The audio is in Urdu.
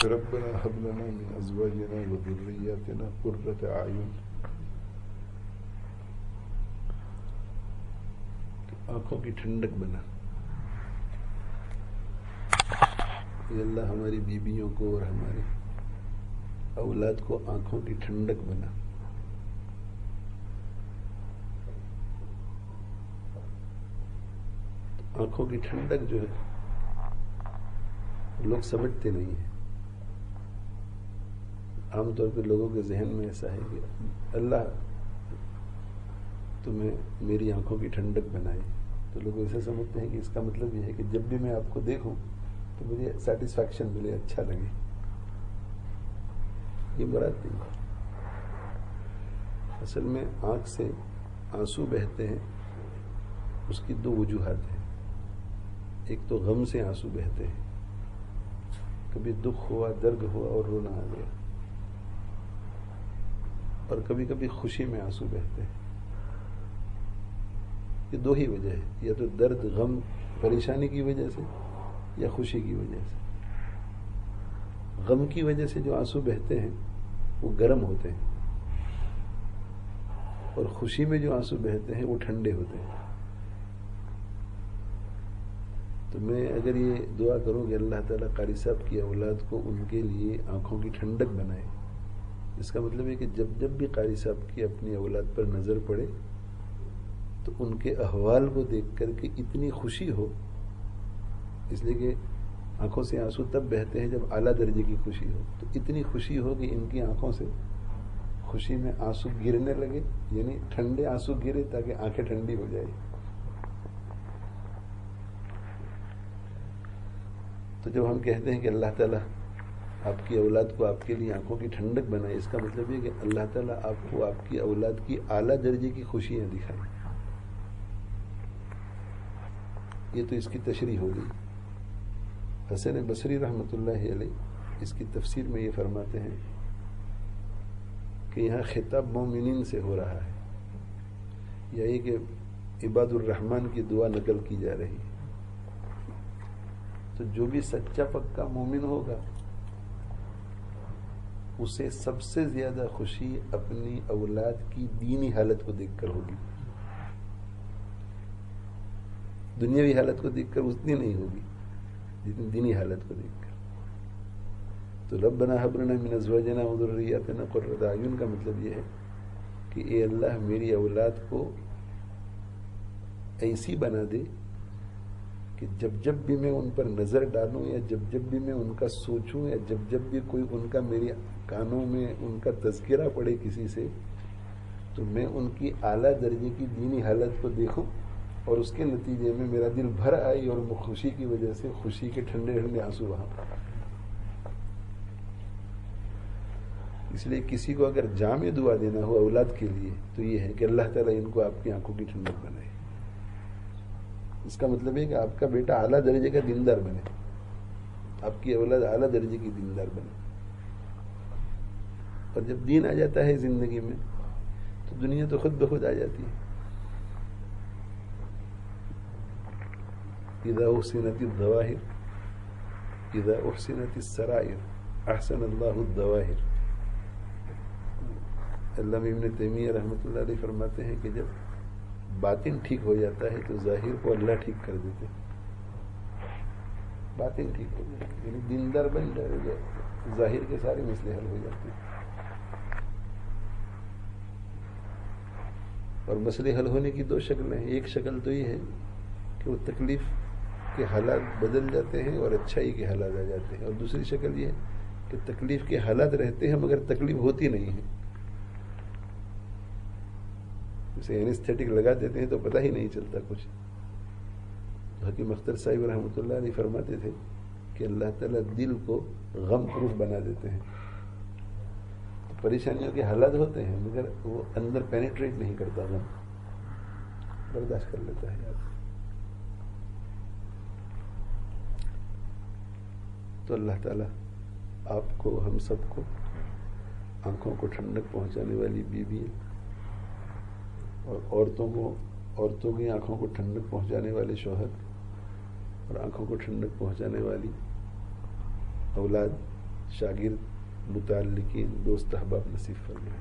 ربنا هب لنا من ازواجنا وذرياتنا قرة اعین، آنکھوں کی ٹھنڈک بنا. اے اللہ ہماری بیویوں کو اور ہمارے اولاد کو آنکھوں کی ٹھنڈک بنا. آنکھوں کی ٹھنڈک جو ہے لوگ سمجھتے نہیں ہیں. عام طور پہ لوگوں کے ذہن میں ایسا ہے کہ اللہ تمہیں میری آنکھوں کی ٹھنڈک بنائے، تو لوگ ایسا سمجھتے ہیں کہ اس کا مطلب یہ ہے کہ جب بھی میں آپ کو دیکھوں تو مجھے سیٹسفیکشن ملے، اچھا لگے. یہ مراد نہیں. اصل میں آنکھ سے آنسو بہتے ہیں، اس کی دو وجوہات ہیں. ایک تو غم سے آنسو بہتے ہیں، کبھی دکھ ہوا، درد ہوا اور رونا آ گیا. اور کبھی کبھی خوشی میں آنسو بہتے ہیں. یہ دو ہی وجہ ہے، یا تو درد، غم، پریشانی کی وجہ سے، یا خوشی کی وجہ سے. غم کی وجہ سے جو آنسو بہتے ہیں وہ گرم ہوتے ہیں، اور خوشی میں جو آنسو بہتے ہیں وہ ٹھنڈے ہوتے ہیں. تو میں اگر یہ دعا کروں کہ اللہ تعالیٰ قاری صاحب کی اولاد کو ان کے لیے آنکھوں کی ٹھنڈک بنائے، اس کا مطلب ہے کہ جب بھی قاری صاحب کی اپنی اولاد پر نظر پڑے تو ان کے احوال کو دیکھ کر کے اتنی خوشی ہو. اس لیے کہ آنکھوں سے آنسو تب بہتے ہیں جب اعلیٰ درجے کی خوشی ہو. تو اتنی خوشی ہو کہ ان کی آنکھوں سے خوشی میں آنسو گرنے لگے، یعنی ٹھنڈے آنسو گرے تاکہ آنکھیں ٹھنڈی ہو جائے. تو جب ہم کہتے ہیں کہ اللہ تعالیٰ آپ کی اولاد کو آپ کے لیے آنکھوں کی ٹھنڈک بنائے، اس کا مطلب یہ کہ اللہ تعالیٰ آپ کو آپ کی اولاد کی اعلیٰ درجے کی خوشیاں دکھائیں. یہ تو اس کی تشریح ہو گئی. حسن بصری رحمۃ اللہ علیہ اس کی تفسیر میں یہ فرماتے ہیں کہ یہاں خطاب مومنین سے ہو رہا ہے، یا یہ کہ عباد الرحمن کی دعا نقل کی جا رہی ہے. تو جو بھی سچا پکا مومن ہوگا اسے سب سے زیادہ خوشی اپنی اولاد کی دینی حالت کو دیکھ کر ہوگی. دنیاوی حالت کو دیکھ کر اتنی نہیں ہوگی جتنی دینی حالت کو دیکھ کر. تو ربنا هب لنا من ازواجنا وذرياتنا قرة اعین کا مطلب یہ ہے کہ اے اللہ میری اولاد کو ایسی بنا دے کہ جب بھی میں ان پر نظر ڈالوں، یا جب بھی میں ان کا سوچوں، یا جب بھی کوئی ان کا میری کانوں میں ان کا تذکرہ پڑے کسی سے، تو میں ان کی اعلیٰ درجے کی دینی حالت کو دیکھوں اور اس کے نتیجے میں میرا دل بھر آئی اور خوشی کی وجہ سے خوشی کے ٹھنڈے ٹھنڈے آنسو وہاں. اس لیے کسی کو اگر جامع دعا دینا ہو اولاد کے لیے تو یہ ہے کہ اللہ تعالیٰ ان کو آپ کی آنکھوں کی ٹھنڈک بنائے. اس کا مطلب ہے کہ آپ کا بیٹا اعلیٰ درجے کا دیندار بنے، آپ کی اولاد اعلیٰ درجے کی دیندار بنے. اور جب دین آ جاتا ہے زندگی میں تو دنیا تو خود بخود آ جاتی ہے. اذا احسنت الظواہر اذا احسنت السرائر احسن اللہ الظواہر. علامہ ابن تیمیہ رحمۃ اللہ علیہ فرماتے ہیں کہ جب باطن ٹھیک ہو جاتا ہے تو ظاہر کو اللہ ٹھیک کر دیتے ہیں. باطن ٹھیک ہو جائے یعنی دیندار بن جائے، ظاہر کے سارے مسئلے حل ہو جاتے ہیں. اور مسئلے حل ہونے کی دو شکلیں ہیں. ایک شکل تو یہ ہے کہ وہ تکلیف کے حالات بدل جاتے ہیں اور اچھائی کے حالات آ جاتے ہیں، اور دوسری شکل یہ ہے کہ تکلیف کے حالات رہتے ہیں مگر تکلیف ہوتی نہیں ہے. جیسے اینستھیٹک لگا دیتے ہیں تو پتہ ہی نہیں چلتا کچھ. حکیم اختر صاحب رحمۃ اللہ علیہ فرماتے تھے کہ اللہ تعالیٰ دل کو غم پروف بنا دیتے ہیں. پریشانیوں کے حالات ہوتے ہیں مگر وہ اندر پینیٹریٹ نہیں کرتا، غم برداشت کر لیتا ہے. تو اللہ تعالیٰ آپ کو، ہم سب کو آنکھوں کو ٹھنڈک پہنچانے والی بیوی اور عورتوں کی آنکھوں کو ٹھنڈک پہنچانے والے شوہر اور آنکھوں کو ٹھنڈک پہنچانے والی اولاد شاگرد متعلقین دوست احباب نصیب فرمائے.